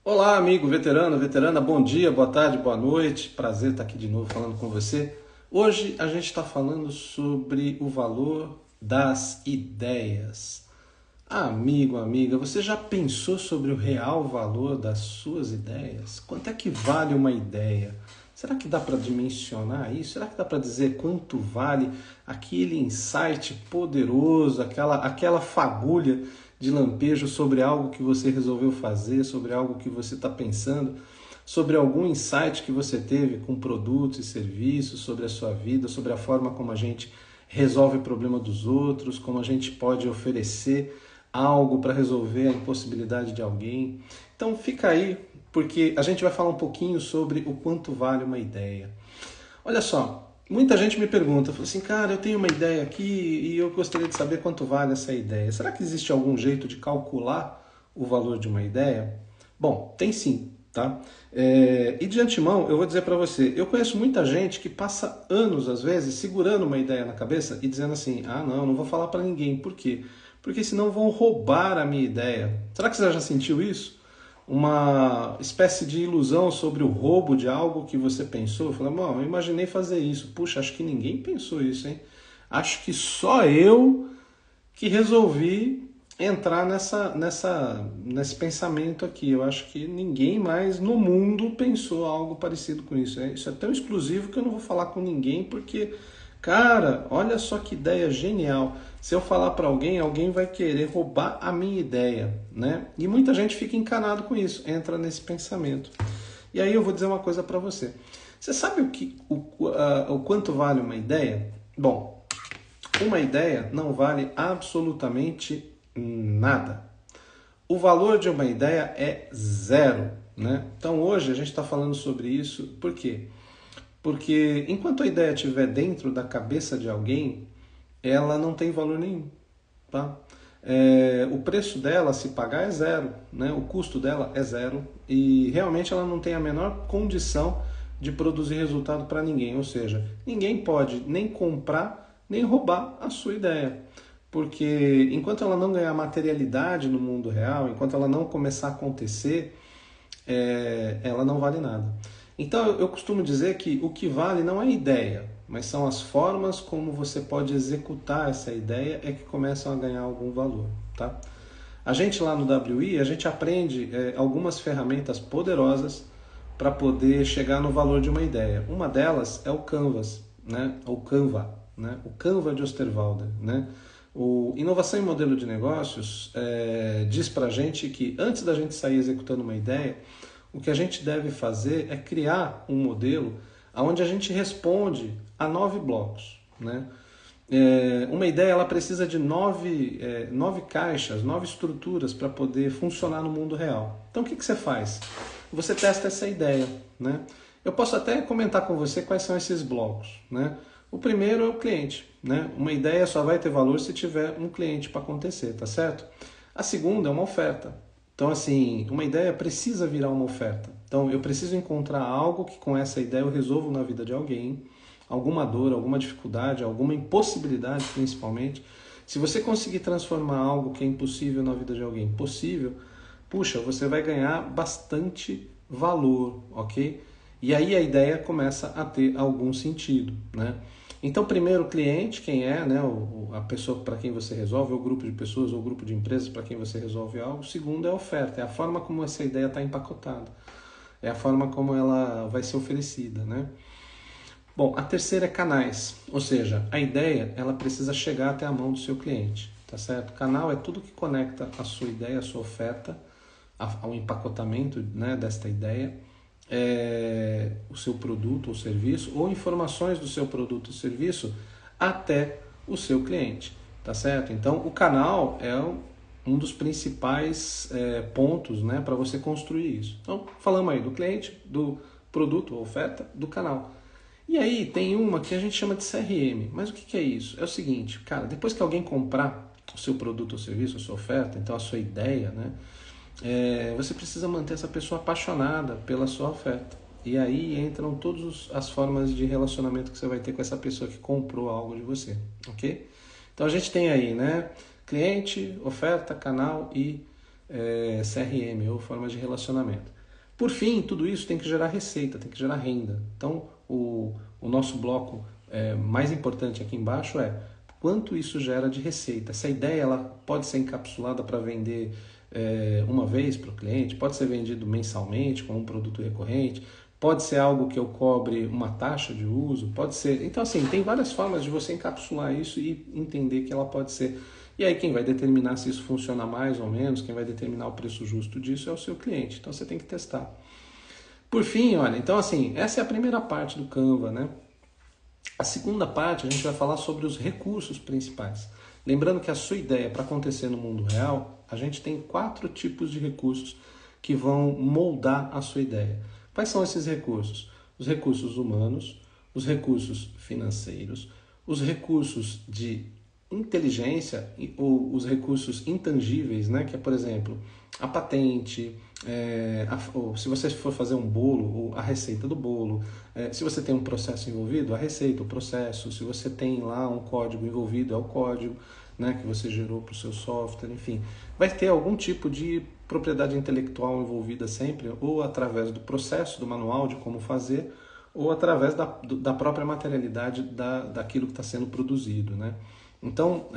Olá, amigo veterano, veterana, bom dia, boa tarde, boa noite. Prazer estar aqui de novo falando com você. Hoje a gente está falando sobre o valor das ideias. Amigo, amiga, você já pensou sobre o real valor das suas ideias? Quanto é que vale uma ideia? Será que dá para dimensionar isso? Será que dá para dizer quanto vale aquele insight poderoso, aquela fagulha de lampejo sobre algo que você resolveu fazer, sobre algo que você está pensando, sobre algum insight que você teve com produtos e serviços, sobre a sua vida, sobre a forma como a gente resolve o problema dos outros, como a gente pode oferecer algo para resolver a impossibilidade de alguém. Então fica aí, porque a gente vai falar um pouquinho sobre o quanto vale uma ideia. Olha só, muita gente me pergunta, fala assim, cara, eu tenho uma ideia aqui e eu gostaria de saber quanto vale essa ideia. Será que existe algum jeito de calcular o valor de uma ideia? Bom, tem sim, tá? E de antemão, eu vou dizer para você, eu conheço muita gente que passa anos, às vezes, segurando uma ideia na cabeça e dizendo assim, ah, não vou falar para ninguém. Por quê? Porque senão vão roubar a minha ideia. Será que você já sentiu isso? Uma espécie de ilusão sobre o roubo de algo que você pensou. Eu falei, bom, eu imaginei fazer isso. Puxa, acho que ninguém pensou isso, hein? Acho que só eu que resolvi entrar nesse pensamento aqui. Eu acho que ninguém mais no mundo pensou algo parecido com isso. Isso é tão exclusivo que eu não vou falar com ninguém, porque, cara, olha só que ideia genial. Se eu falar para alguém, alguém vai querer roubar a minha ideia, né? E muita gente fica encanado com isso, entra nesse pensamento. E aí eu vou dizer uma coisa para você. Você sabe o quanto vale uma ideia? Bom, uma ideia não vale absolutamente nada. O valor de uma ideia é zero, né? Então hoje a gente está falando sobre isso, por quê? Porque enquanto a ideia estiver dentro da cabeça de alguém, ela não tem valor nenhum, tá? O preço dela, se pagar, é zero, né? O custo dela é zero e realmente ela não tem a menor condição de produzir resultado para ninguém, ou seja, ninguém pode nem comprar nem roubar a sua ideia, porque enquanto ela não ganhar materialidade no mundo real, enquanto ela não começar a acontecer, ela não vale nada. Então eu costumo dizer que o que vale não é a ideia, mas são as formas como você pode executar essa ideia é que começam a ganhar algum valor, tá? A gente lá no WI, a gente aprende algumas ferramentas poderosas para poder chegar no valor de uma ideia. Uma delas é o Canvas, né? O Canva, né? O Canva de Osterwalder, né? O Inovação em Modelo de Negócios diz para a gente que antes da gente sair executando uma ideia, o que a gente deve fazer é criar um modelo onde a gente responde a 9 blocos, né? Uma ideia ela precisa de nove caixas, 9 estruturas para poder funcionar no mundo real. Então o que você faz? Você testa essa ideia, né? Eu posso até comentar com você quais são esses blocos, né? O primeiro é o cliente, né? Uma ideia só vai ter valor se tiver um cliente para acontecer, tá certo? A segunda é uma oferta. Então, assim, uma ideia precisa virar uma oferta. Então, eu preciso encontrar algo que com essa ideia eu resolvo na vida de alguém, alguma dor, alguma dificuldade, alguma impossibilidade principalmente. Se você conseguir transformar algo que é impossível na vida de alguém possível, puxa, você vai ganhar bastante valor, ok? E aí a ideia começa a ter algum sentido, né? Então, primeiro o cliente, quem é, né, a pessoa para quem você resolve, ou o grupo de pessoas, ou o grupo de empresas para quem você resolve algo. Segundo é a oferta, é a forma como essa ideia está empacotada, é a forma como ela vai ser oferecida, né? Bom, a terceira é canais, ou seja, a ideia ela precisa chegar até a mão do seu cliente, tá certo? Canal é tudo que conecta a sua ideia, a sua oferta, ao empacotamento, né, desta ideia, o seu produto ou serviço, ou informações do seu produto ou serviço até o seu cliente, tá certo? Então, o canal é um dos principais pontos, né, para você construir isso. Então, falamos aí do cliente, do produto ou oferta, do canal. E aí tem uma que a gente chama de CRM. Mas o que é isso? É o seguinte, cara, depois que alguém comprar o seu produto ou serviço, a sua oferta, então a sua ideia, né? Você precisa manter essa pessoa apaixonada pela sua oferta. E aí entram todas as formas de relacionamento que você vai ter com essa pessoa que comprou algo de você, ok? Então a gente tem aí, né? Cliente, oferta, canal e CRM, ou formas de relacionamento. Por fim, tudo isso tem que gerar receita, tem que gerar renda. Então, o nosso bloco mais importante aqui embaixo é quanto isso gera de receita. Essa ideia ela pode ser encapsulada para vender uma vez para o cliente, pode ser vendido mensalmente como um produto recorrente, pode ser algo que eu cobre uma taxa de uso, pode ser... Então, assim, tem várias formas de você encapsular isso e entender que ela pode ser... E aí quem vai determinar se isso funciona mais ou menos, quem vai determinar o preço justo disso é o seu cliente. Então você tem que testar. Por fim, olha, então assim, essa é a primeira parte do Canva, né? A segunda parte a gente vai falar sobre os recursos principais. Lembrando que a sua ideia para acontecer no mundo real, a gente tem 4 tipos de recursos que vão moldar a sua ideia. Quais são esses recursos? Os recursos humanos, os recursos financeiros, os recursos de inteligência ou os recursos intangíveis, né? Que é, por exemplo, a patente, ou se você for fazer um bolo, a receita do bolo, se você tem um processo envolvido, a receita, o processo, se você tem lá um código envolvido, é o código, né, que você gerou para o seu software, enfim. Vai ter algum tipo de propriedade intelectual envolvida sempre, ou através do processo, do manual de como fazer, ou através da própria materialidade daquilo que está sendo produzido, né? Então,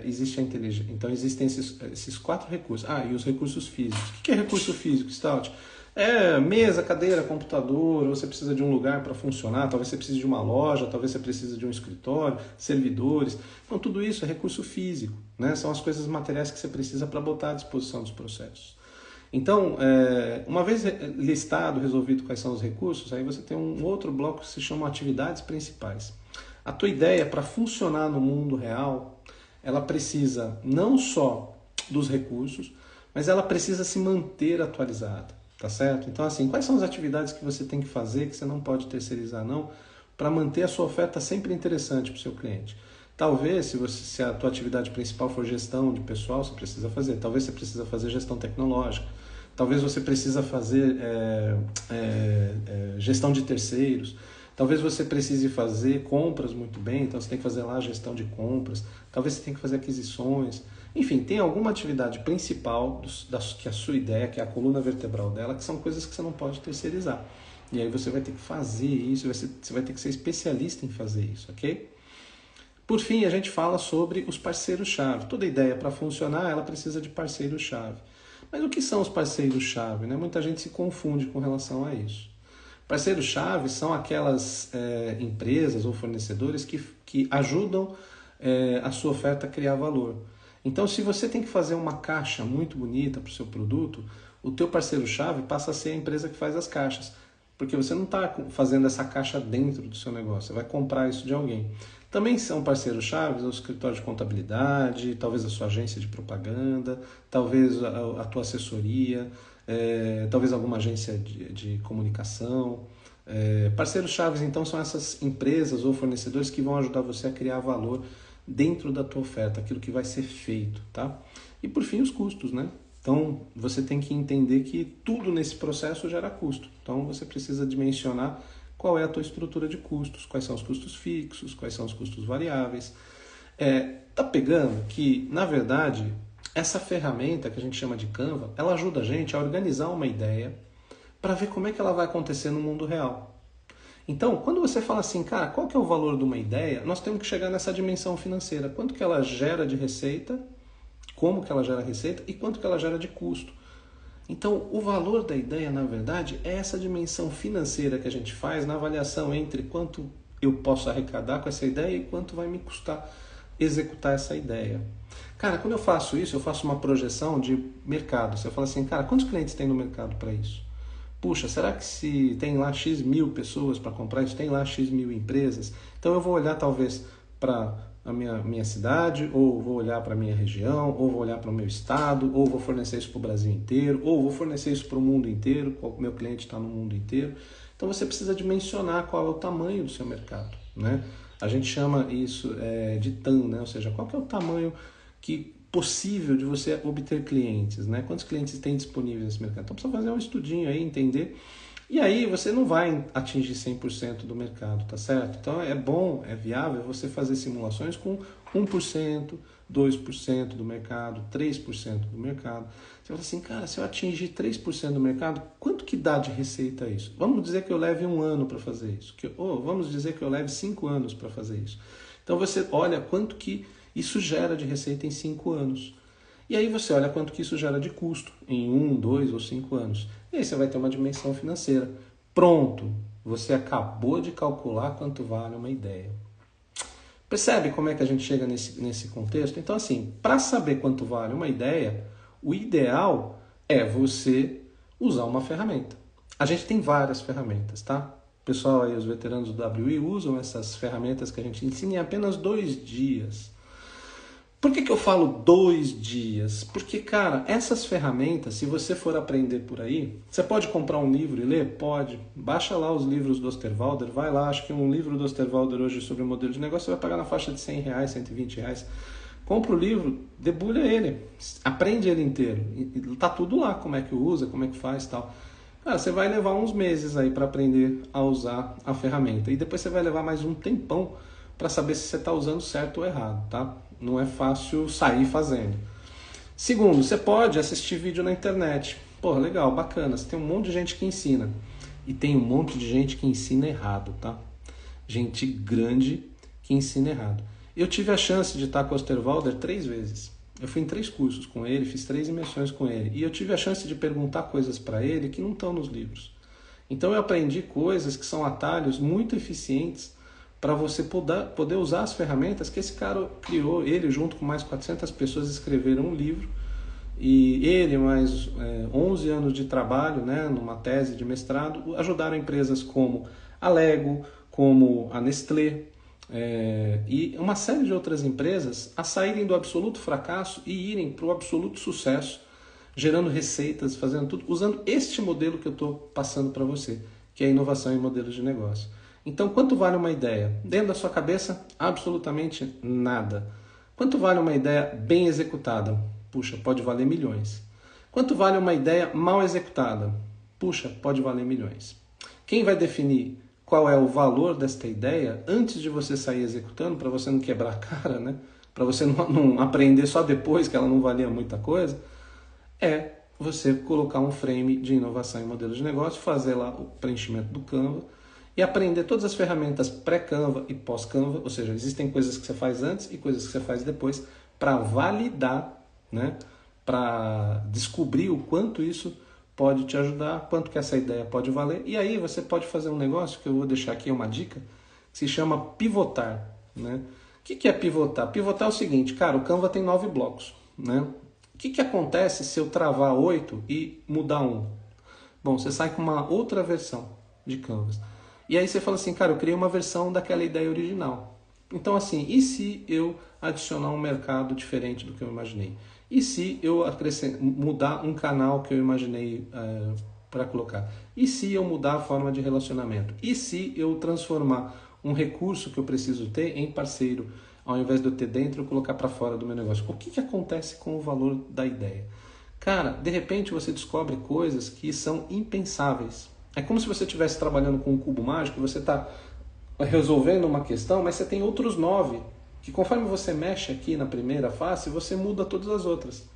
existe a inteligência. Então, existem esses 4 recursos. E os recursos físicos. O que é recurso físico, Stout? É mesa, cadeira, computador, ou você precisa de um lugar para funcionar, talvez você precise de uma loja, talvez você precise de um escritório, servidores. Então, tudo isso é recurso físico, né? São as coisas materiais que você precisa para botar à disposição dos processos. Então, uma vez listado, resolvido quais são os recursos, aí você tem um outro bloco que se chama atividades principais. A tua ideia, para funcionar no mundo real, ela precisa não só dos recursos, mas ela precisa se manter atualizada, tá certo? Então, assim, quais são as atividades que você tem que fazer, que você não pode terceirizar não, para manter a sua oferta sempre interessante para o seu cliente? Talvez, se a tua atividade principal for gestão de pessoal, você precisa fazer. Talvez você precisa fazer gestão tecnológica. Talvez você precisa fazer gestão de terceiros. Talvez você precise fazer compras muito bem, então você tem que fazer lá a gestão de compras. Talvez você tenha que fazer aquisições. Enfim, tem alguma atividade principal que a sua ideia, que é a coluna vertebral dela, que são coisas que você não pode terceirizar. E aí você vai ter que fazer isso, você vai ter que ser especialista em fazer isso, ok? Por fim, a gente fala sobre os parceiros-chave. Toda ideia para funcionar, ela precisa de parceiros-chave. Mas o que são os parceiros-chave, né? Muita gente se confunde com relação a isso. Parceiros-chave são aquelas empresas ou fornecedores que ajudam a sua oferta a criar valor. Então, se você tem que fazer uma caixa muito bonita para o seu produto, o teu parceiro-chave passa a ser a empresa que faz as caixas. Porque você não está fazendo essa caixa dentro do seu negócio, você vai comprar isso de alguém. Também são parceiros-chave o escritório de contabilidade, talvez a sua agência de propaganda, talvez a tua assessoria, talvez alguma agência de comunicação. Parceiros-chave, então, são essas empresas ou fornecedores que vão ajudar você a criar valor dentro da tua oferta, aquilo que vai ser feito, tá? E por fim, os custos, né? Então, você tem que entender que tudo nesse processo gera custo. Então, você precisa dimensionar qual é a tua estrutura de custos, quais são os custos fixos, quais são os custos variáveis. Tá pegando que, na verdade, essa ferramenta que a gente chama de Canva, ela ajuda a gente a organizar uma ideia para ver como é que ela vai acontecer no mundo real. Então, quando você fala assim, cara, qual que é o valor de uma ideia, nós temos que chegar nessa dimensão financeira. Quanto que ela gera de receita, como que ela gera receita e quanto que ela gera de custo. Então, o valor da ideia, na verdade, é essa dimensão financeira que a gente faz na avaliação entre quanto eu posso arrecadar com essa ideia e quanto vai me custar executar essa ideia. Cara, quando eu faço isso, eu faço uma projeção de mercado. Você fala assim, cara, quantos clientes tem no mercado para isso? Puxa, será que se tem lá X mil pessoas para comprar isso, tem lá X mil empresas? Então eu vou olhar talvez para a minha cidade, ou vou olhar para a minha região, ou vou olhar para o meu estado, ou vou fornecer isso para o Brasil inteiro, ou vou fornecer isso para o mundo inteiro, o meu cliente está no mundo inteiro. Então você precisa dimensionar qual é o tamanho do seu mercado, né? A gente chama isso de TAM, né? Ou seja, qual que é o tamanho possível de você obter clientes, né? Quantos clientes tem disponíveis nesse mercado? Então precisa fazer um estudinho aí, entender. E aí você não vai atingir 100% do mercado, tá certo? Então é bom, é viável você fazer simulações com 1%, 2% do mercado, 3% do mercado. Você fala assim, cara, se eu atingir 3% do mercado, quanto que dá de receita isso? Vamos dizer que eu leve 1 ano para fazer isso. Ou vamos dizer que eu leve 5 anos para fazer isso. Então você olha quanto que isso gera de receita em 5 anos. E aí você olha quanto que isso gera de custo em 1, 2 ou 5 anos. E aí você vai ter uma dimensão financeira. Pronto, você acabou de calcular quanto vale uma ideia. Percebe como é que a gente chega nesse contexto? Então assim, para saber quanto vale uma ideia, o ideal é você usar uma ferramenta. A gente tem várias ferramentas, tá? O pessoal aí, os veteranos do WI, usam essas ferramentas que a gente ensina em apenas 2 dias. Por que eu falo 2 dias? Porque, cara, essas ferramentas, se você for aprender por aí, você pode comprar um livro e ler? Pode. Baixa lá os livros do Osterwalder, vai lá, acho que um livro do Osterwalder hoje sobre o modelo de negócio você vai pagar na faixa de R$100, R$120. Compra o livro, debulha ele, aprende ele inteiro. E tá tudo lá, como é que usa, como é que faz e tal. Cara, você vai levar uns meses aí para aprender a usar a ferramenta. E depois você vai levar mais um tempão para saber se você está usando certo ou errado, tá? Não é fácil sair fazendo. Segundo, você pode assistir vídeo na internet. Porra, legal, bacana. Você tem um monte de gente que ensina. E tem um monte de gente que ensina errado, tá? Gente grande que ensina errado. Eu tive a chance de estar com o Osterwalder 3 vezes. Eu fui em 3 cursos com ele, fiz 3 imersões com ele. E eu tive a chance de perguntar coisas para ele que não estão nos livros. Então eu aprendi coisas que são atalhos muito eficientes para você poder usar as ferramentas que esse cara criou. Ele, junto com mais 400 pessoas, escreveram um livro. E ele, mais 11 anos de trabalho, né, numa tese de mestrado, ajudaram empresas como a Lego, como a Nestlé, e uma série de outras empresas a saírem do absoluto fracasso e irem para o absoluto sucesso, gerando receitas, fazendo tudo, usando este modelo que eu estou passando para você, que é a inovação em modelos de negócio. Então, quanto vale uma ideia? Dentro da sua cabeça, absolutamente nada. Quanto vale uma ideia bem executada? Puxa, pode valer milhões. Quanto vale uma ideia mal executada? Puxa, pode valer milhões. Quem vai definir qual é o valor desta ideia antes de você sair executando, para você não quebrar a cara, né? Para você não aprender só depois que ela não valia muita coisa, é você colocar um frame de inovação em modelo de negócio, fazer lá o preenchimento do Canva, e aprender todas as ferramentas pré-Canva e pós-Canva, ou seja, existem coisas que você faz antes e coisas que você faz depois, para validar, né? Para descobrir o quanto isso pode te ajudar, quanto que essa ideia pode valer. E aí você pode fazer um negócio, que eu vou deixar aqui uma dica, que se chama pivotar. Né? O que é pivotar? Pivotar é o seguinte, cara, o Canva tem 9 blocos. Né? O que acontece se eu travar 8 e mudar um? Bom, você sai com uma outra versão de Canvas. E aí você fala assim, cara, eu criei uma versão daquela ideia original. Então assim, e se eu adicionar um mercado diferente do que eu imaginei? E se eu mudar um canal que eu imaginei para colocar? E se eu mudar a forma de relacionamento? E se eu transformar um recurso que eu preciso ter em parceiro, ao invés de eu ter dentro, eu colocar para fora do meu negócio? O que acontece com o valor da ideia? Cara, de repente você descobre coisas que são impensáveis. É como se você estivesse trabalhando com um cubo mágico, você está resolvendo uma questão, mas você tem outros 9, que conforme você mexe aqui na primeira face, você muda todas as outras.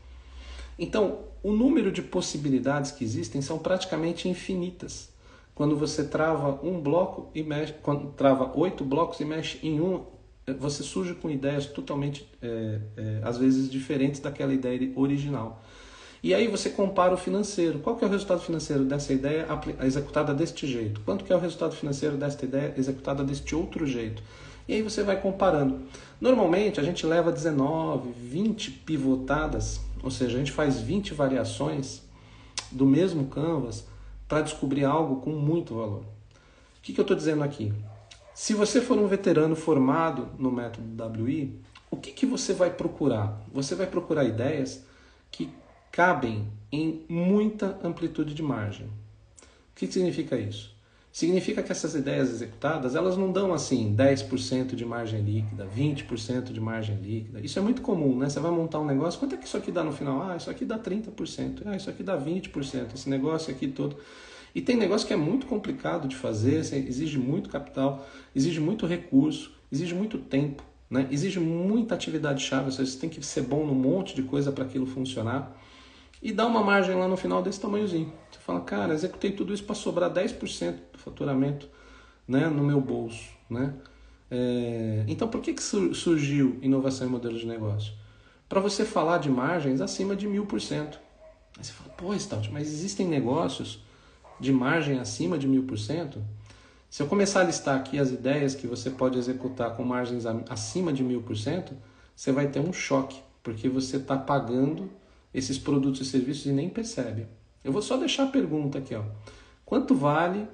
Então, o número de possibilidades que existem são praticamente infinitas. Quando você trava um bloco e mexe, quando trava 8 blocos e mexe em um, você surge com ideias totalmente, às vezes, diferentes daquela ideia original. E aí você compara o financeiro. Qual que é o resultado financeiro dessa ideia executada deste jeito? Quanto que é o resultado financeiro desta ideia executada deste outro jeito? E aí você vai comparando. Normalmente a gente leva 19, 20 pivotadas, ou seja, a gente faz 20 variações do mesmo canvas para descobrir algo com muito valor. O que eu estou dizendo aqui? Se você for um veterano formado no método WI, o que você vai procurar? Você vai procurar ideias que cabem em muita amplitude de margem. O que significa isso? Significa que essas ideias executadas, elas não dão assim 10% de margem líquida, 20% de margem líquida. Isso é muito comum, né? Você vai montar um negócio, quanto é que isso aqui dá no final? Ah, isso aqui dá 30%, ah, isso aqui dá 20%, esse negócio aqui todo. E tem negócio que é muito complicado de fazer, exige muito capital, exige muito recurso, exige muito tempo. né? Exige muita atividade-chave, ou seja, você tem que ser bom num monte de coisa para aquilo funcionar. E dá uma margem lá no final desse tamanhozinho. Você fala, cara, executei tudo isso para sobrar 10% do faturamento, né, no meu bolso, né? Então, por que surgiu inovação em modelo de negócio? Para você falar de margens acima de 1000%. Aí você fala, pô, Stout, mas existem negócios de margem acima de 1000%? Se eu começar a listar aqui as ideias que você pode executar com margens acima de 1000%, você vai ter um choque, porque você está pagando esses produtos e serviços e nem percebe. Eu vou só deixar a pergunta aqui, ó. Quanto vale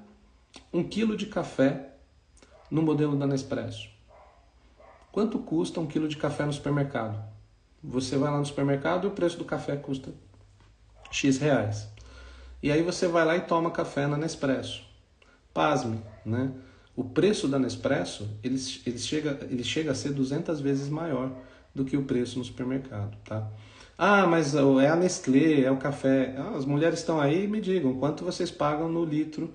1 quilo de café no modelo da Nespresso? Quanto custa 1 quilo de café no supermercado? Você vai lá no supermercado e o preço do café custa X reais. E aí você vai lá e toma café na Nespresso. Pasme, né? O preço da Nespresso ele chega a ser 200 vezes maior do que o preço no supermercado, tá? Ah, mas é a Nestlé, é o café. Ah, as mulheres estão aí, me digam, quanto vocês pagam no litro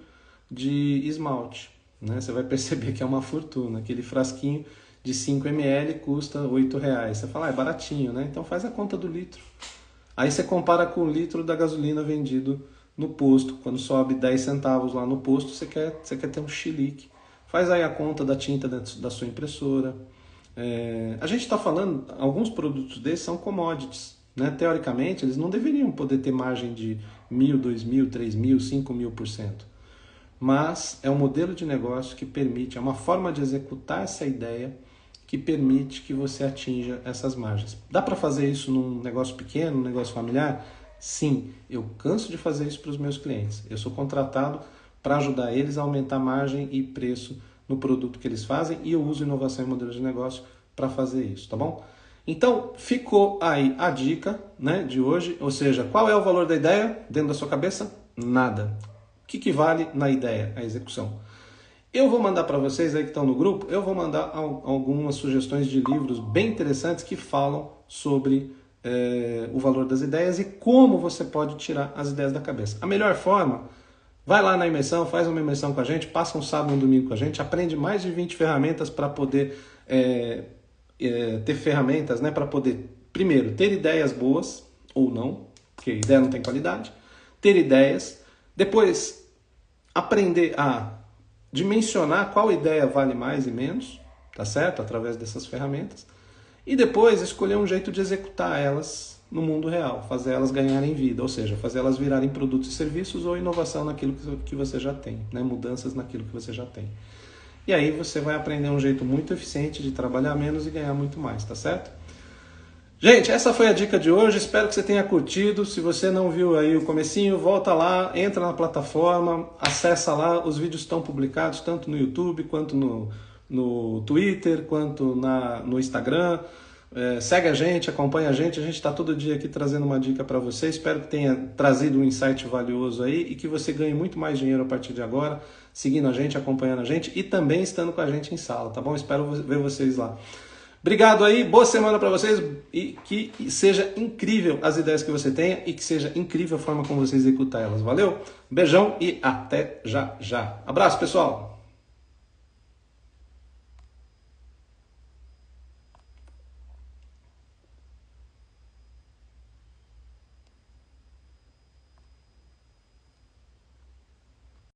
de esmalte? Né? Você vai perceber que é uma fortuna. Aquele frasquinho de 5 ml custa R$8. Você fala, é baratinho, né? Então faz a conta do litro. Aí você compara com o litro da gasolina vendido no posto. Quando sobe 10 centavos lá no posto, você quer ter um chilique. Faz aí a conta da tinta da sua impressora. A gente está falando, alguns produtos desses são commodities. Né? Teoricamente, eles não deveriam poder ter margem de 1.000, 2.000, 3.000, 5.000%. Mas é um modelo de negócio que permite, é uma forma de executar essa ideia que permite que você atinja essas margens. Dá para fazer isso num negócio pequeno, num negócio familiar? Sim, eu canso de fazer isso para os meus clientes. Eu sou contratado para ajudar eles a aumentar margem e preço no produto que eles fazem e eu uso inovação em modelos de negócio para fazer isso, tá bom? Então, ficou aí a dica, né, de hoje, ou seja, qual é o valor da ideia dentro da sua cabeça? Nada. O que vale na ideia? A execução. Eu vou mandar para vocês aí que estão no grupo, eu vou mandar algumas sugestões de livros bem interessantes que falam sobre o valor das ideias e como você pode tirar as ideias da cabeça. A melhor forma, vai lá na imersão, faz uma imersão com a gente, passa um sábado e um domingo com a gente, aprende mais de 20 ferramentas para poder ter ferramentas, né, para poder, primeiro, ter ideias boas ou não, porque ideia não tem qualidade, ter ideias, depois aprender a dimensionar qual ideia vale mais e menos, tá certo? Através dessas ferramentas, e depois escolher um jeito de executar elas no mundo real, fazer elas ganharem vida, ou seja, fazer elas virarem produtos e serviços ou inovação naquilo que você já tem, né, mudanças naquilo que você já tem. E aí você vai aprender um jeito muito eficiente de trabalhar menos e ganhar muito mais, tá certo? Gente, essa foi a dica de hoje, espero que você tenha curtido. Se você não viu aí o comecinho, volta lá, entra na plataforma, acessa lá, os vídeos estão publicados tanto no YouTube, quanto no Twitter, quanto no Instagram. Segue a gente, acompanha a gente está todo dia aqui trazendo uma dica para você. Espero que tenha trazido um insight valioso aí e que você ganhe muito mais dinheiro a partir de agora, seguindo a gente, acompanhando a gente e também estando com a gente em sala, tá bom? Espero ver vocês lá. Obrigado aí, boa semana para vocês e que seja incrível as ideias que você tenha e que seja incrível a forma como você executar elas. Valeu? Beijão e até já já. Abraço, pessoal!